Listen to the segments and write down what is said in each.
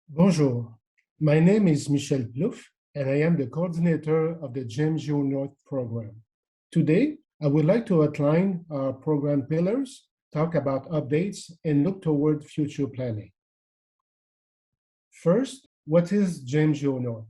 Bonjour, my name is Michel Plouffe, and I am the coordinator of the GEM GeoNorth program. Today, I would like to outline our program pillars, talk about updates, and look toward future planning. First, what is GEM GeoNorth?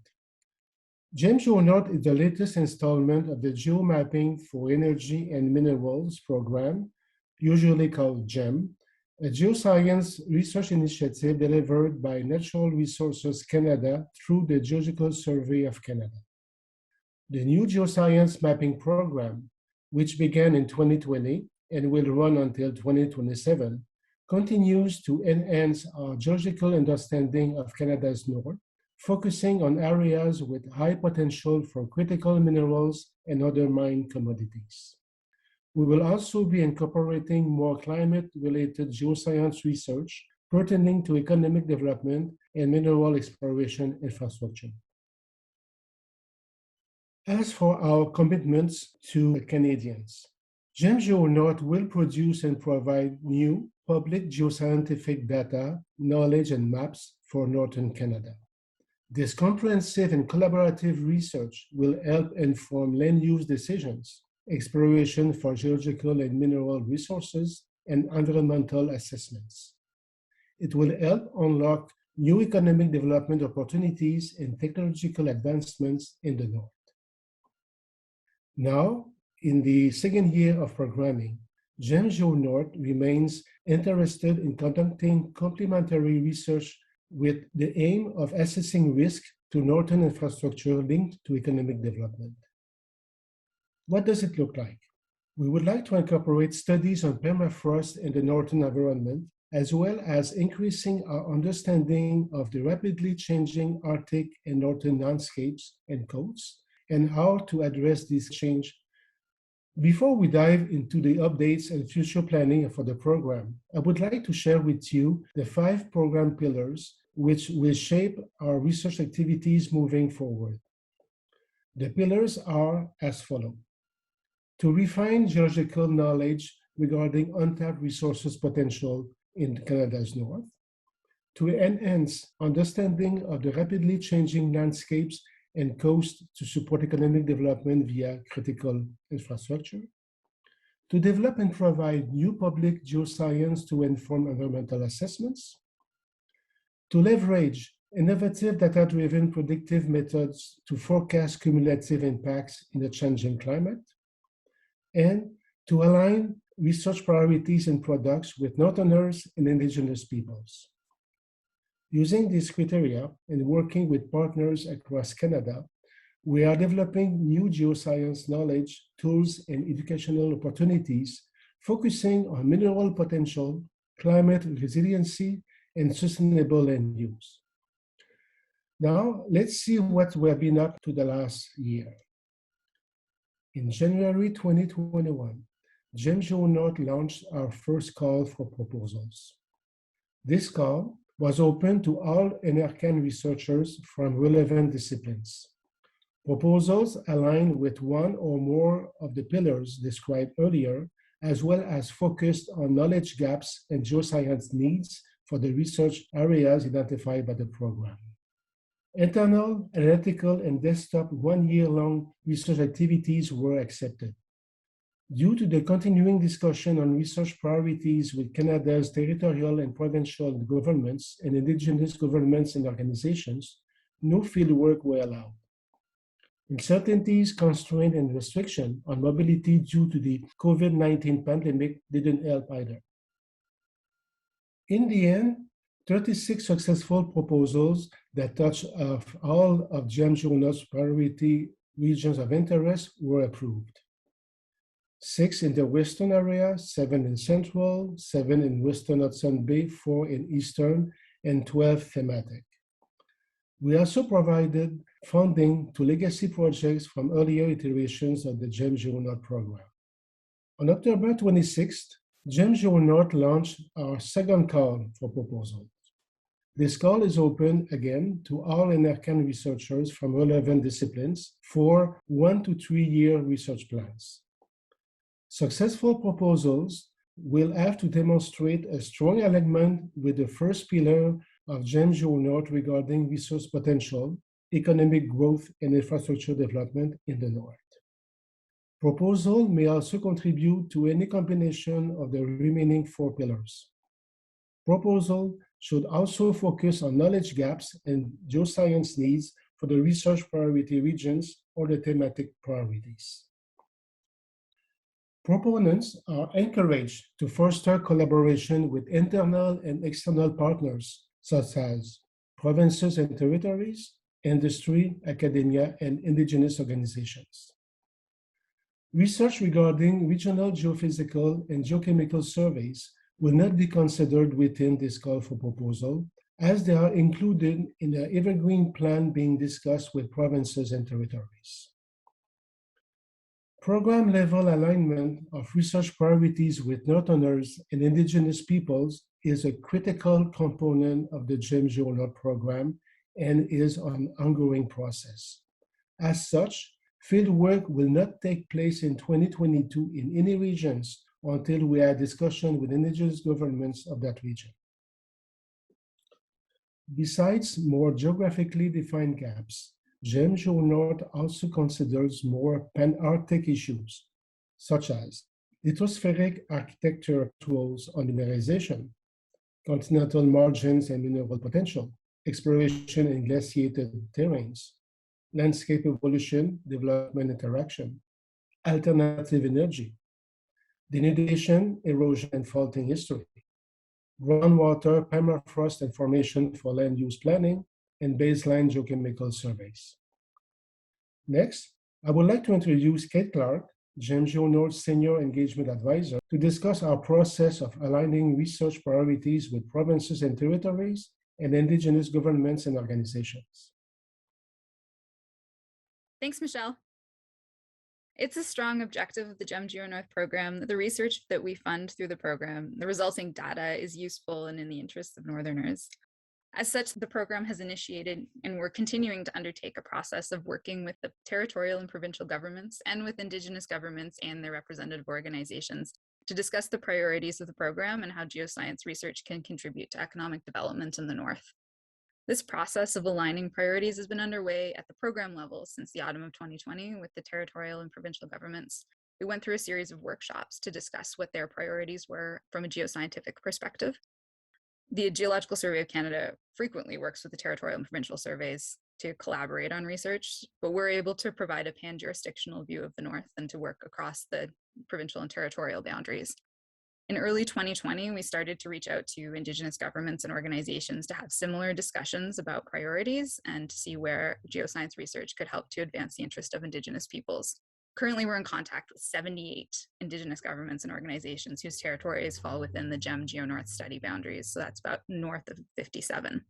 GEM GeoNorth is the latest installment of the Geo-Mapping for Energy and Minerals program, usually called GEM, a geoscience research initiative delivered by Natural Resources Canada through the Geological Survey of Canada. The new geoscience mapping program, which began in 2020 and will run until 2027, continues to enhance our geological understanding of Canada's north, focusing on areas with high potential for critical minerals and other mine commodities. We will also be incorporating more climate-related geoscience research pertaining to economic development and mineral exploration infrastructure. As for our commitments to Canadians, GEM GeoNorth will produce and provide new public geoscientific data, knowledge, and maps for Northern Canada. This comprehensive and collaborative research will help inform land use decisions, exploration for geological and mineral resources, and environmental assessments. It will help unlock new economic development opportunities and technological advancements in the North. Now, in the second year of programming, GEM GeoNorth remains interested in conducting complementary research with the aim of assessing risk to northern infrastructure linked to economic development. What does it look like? We would like to incorporate studies on permafrost in the northern environment, as well as increasing our understanding of the rapidly changing Arctic and northern landscapes and coasts, and how to address this change. Before we dive into the updates and future planning for the program, I would like to share with you the 5 program pillars which will shape our research activities moving forward. The pillars are as follows: to refine geological knowledge regarding untapped resources potential in Canada's north, to enhance understanding of the rapidly changing landscapes and coasts to support economic development via critical infrastructure, to develop and provide new public geoscience to inform environmental assessments, to leverage innovative data-driven predictive methods to forecast cumulative impacts in the changing climate, and to align research priorities and products with Northerners and Indigenous peoples. Using these criteria and working with partners across Canada, we are developing new geoscience knowledge, tools, and educational opportunities focusing on mineral potential, climate resiliency, and sustainable land use. Now, let's see what we have been up to the last year. In January 2021, GEM GeoNorth launched our first call for proposals. This call was open to all NRCan researchers from relevant disciplines. Proposals aligned with one or more of the pillars described earlier, as well as focused on knowledge gaps and geoscience needs for the research areas identified by the program. Internal, analytical, and desktop one-year-long research activities were accepted. Due to the continuing discussion on research priorities with Canada's territorial and provincial governments and Indigenous governments and organizations, no fieldwork were allowed. Uncertainties, constraint, and restriction on mobility due to the COVID-19 pandemic didn't help either. In the end, 36 successful proposals that touch all of GEM GeoNorth's priority regions of interest were approved. 6 in the western area, 7 in central, 7 in western Hudson Bay, 4 in eastern, and 12 thematic. We also provided funding to legacy projects from earlier iterations of the GEM GeoNorth program. On October 26th, GEM GeoNorth launched our second call for proposals. This call is open again to all NRCan researchers from relevant disciplines for 1 to 3 year research plans. Successful proposals will have to demonstrate a strong alignment with the first pillar of GEM GeoNorth regarding resource potential, economic growth, and infrastructure development in the North. Proposal may also contribute to any combination of the remaining four pillars. Proposal should also focus on knowledge gaps and geoscience needs for the research priority regions or the thematic priorities. Proponents are encouraged to foster collaboration with internal and external partners, such as provinces and territories, industry, academia, and indigenous organizations. Research regarding regional geophysical and geochemical surveys will not be considered within this call for proposal, as they are included in the evergreen plan being discussed with provinces and territories. Program-level alignment of research priorities with Northerners and Indigenous peoples is a critical component of the GEM GeoNorth program and is an ongoing process. As such, fieldwork will not take place in 2022 in any regions until we have discussion with Indigenous governments of that region. Besides more geographically defined gaps, GEM GeoNorth also considers more pan-Arctic issues, such as lithospheric architecture tools on mineralization, continental margins and mineral potential, exploration in glaciated terrains, landscape evolution, development interaction, alternative energy, denudation, erosion and faulting history, groundwater, permafrost and formation for land use planning, and baseline geochemical surveys. Next, I would like to introduce Kate Clark, GEM GeoNorth's Senior Engagement Advisor, to discuss our process of aligning research priorities with provinces and territories and Indigenous governments and organizations. Thanks, Michelle. It's a strong objective of the GEM GeoNorth program that the research that we fund through the program, the resulting data, is useful and in the interests of Northerners. As such, the program has initiated, and we're continuing to undertake, a process of working with the territorial and provincial governments and with Indigenous governments and their representative organizations to discuss the priorities of the program and how geoscience research can contribute to economic development in the North. This process of aligning priorities has been underway at the program level since the autumn of 2020 with the territorial and provincial governments. We went through a series of workshops to discuss what their priorities were from a geoscientific perspective. The Geological Survey of Canada frequently works with the territorial and provincial surveys to collaborate on research, but we're able to provide a pan-jurisdictional view of the North and to work across the provincial and territorial boundaries. In early 2020, we started to reach out to Indigenous governments and organizations to have similar discussions about priorities and to see where geoscience research could help to advance the interest of Indigenous peoples. Currently, we're in contact with 78 Indigenous governments and organizations whose territories fall within the GEM GeoNorth study boundaries, so that's about north of 57.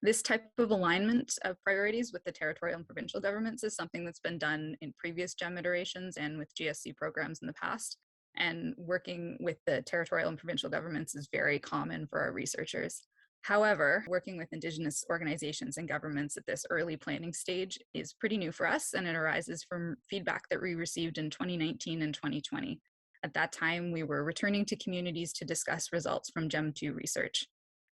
This type of alignment of priorities with the territorial and provincial governments is something that's been done in previous GEM iterations and with GSC programs in the past. And working with the territorial and provincial governments is very common for our researchers. However, working with Indigenous organizations and governments at this early planning stage is pretty new for us, and it arises from feedback that we received in 2019 and 2020. At that time, we were returning to communities to discuss results from GEM2 research.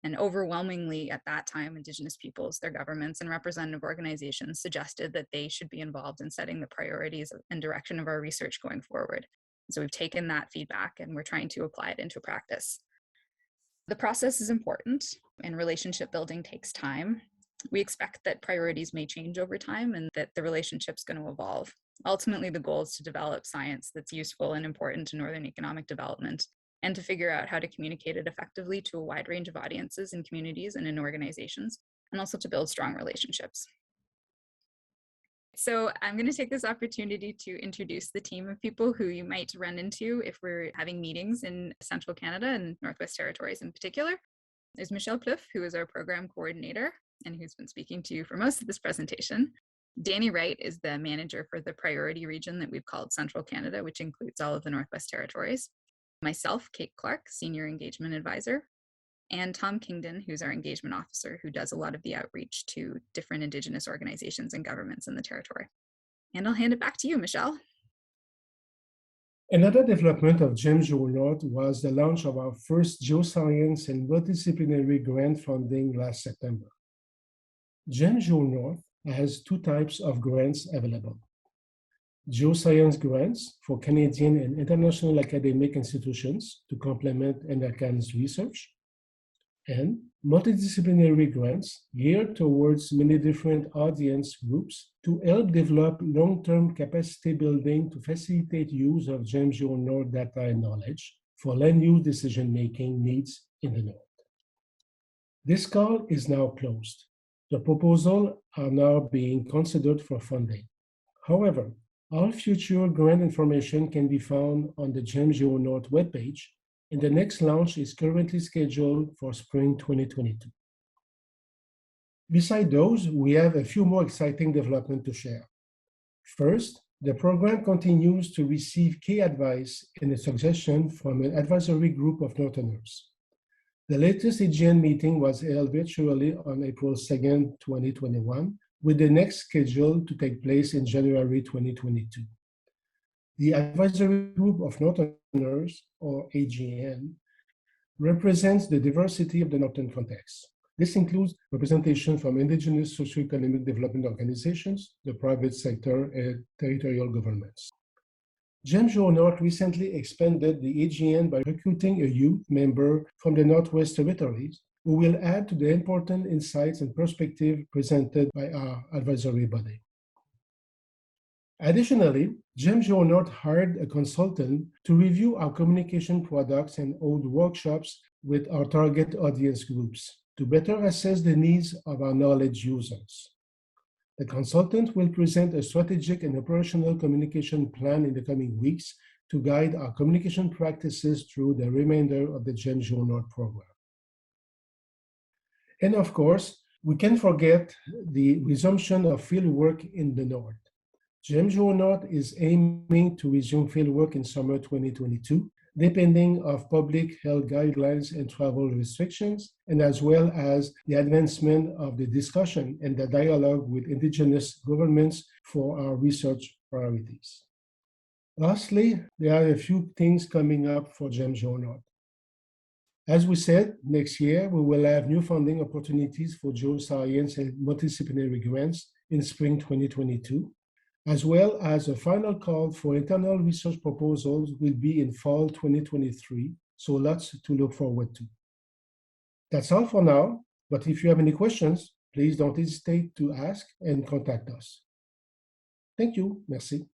And overwhelmingly at that time, Indigenous peoples, their governments, and representative organizations suggested that they should be involved in setting the priorities and direction of our research going forward. So we've taken that feedback and we're trying to apply it into practice. The process is important and relationship building takes time. We expect that priorities may change over time and that the relationship's going to evolve. Ultimately, the goal is to develop science that's useful and important to Northern economic development and to figure out how to communicate it effectively to a wide range of audiences and communities and in organizations, and also to build strong relationships. So I'm going to take this opportunity to introduce the team of people who you might run into if we're having meetings in Central Canada and Northwest Territories in particular. There's Michelle Plouffe, who is our program coordinator and who's been speaking to you for most of this presentation. Danny Wright is the manager for the priority region that we've called Central Canada, which includes all of the Northwest Territories. Myself, Kate Clark, Senior Engagement Advisor, and Tom Kingdon, who's our engagement officer, who does a lot of the outreach to different Indigenous organizations and governments in the territory. And I'll hand it back to you, Michelle. Another development of GEM GeoNorth was the launch of our first geoscience and multidisciplinary grant funding last September. GEM GeoNorth has two types of grants available: geoscience grants for Canadian and international academic institutions to complement NACAN's research, and multidisciplinary grants geared towards many different audience groups to help develop long-term capacity building to facilitate use of GEM GeoNorth data and knowledge for land use decision-making needs in the North. This call is now closed. The proposals are now being considered for funding. However, all future grant information can be found on the GEM GeoNorth webpage, and the next launch is currently scheduled for spring 2022. Beside those, we have a few more exciting developments to share. First, the program continues to receive key advice and a suggestion from an advisory group of Northerners. The latest AGN meeting was held virtually on April 2nd, 2021, with the next scheduled to take place in January 2022. The Advisory Group of Northerners, or AGN, represents the diversity of the Northern context. This includes representation from Indigenous socioeconomic development organizations, the private sector, and territorial governments. GEM GeoNorth recently expanded the AGN by recruiting a youth member from the Northwest Territories who will add to the important insights and perspective presented by our advisory body. Additionally, GEM GeoNorth hired a consultant to review our communication products and hold workshops with our target audience groups to better assess the needs of our knowledge users. The consultant will present a strategic and operational communication plan in the coming weeks to guide our communication practices through the remainder of the GEM GeoNorth program. And of course, we can't forget the resumption of fieldwork in the North. GEM GeoNorth is aiming to resume fieldwork in summer 2022, depending on public health guidelines and travel restrictions, and as well as the advancement of the discussion and the dialogue with Indigenous governments for our research priorities. Lastly, there are a few things coming up for GEM GeoNorth. As we said, next year we will have new funding opportunities for geoscience and multidisciplinary grants in spring 2022, as well as a final call for internal research proposals will be in fall 2023, so lots to look forward to. That's all for now, but if you have any questions, please don't hesitate to ask and contact us. Thank you. Merci.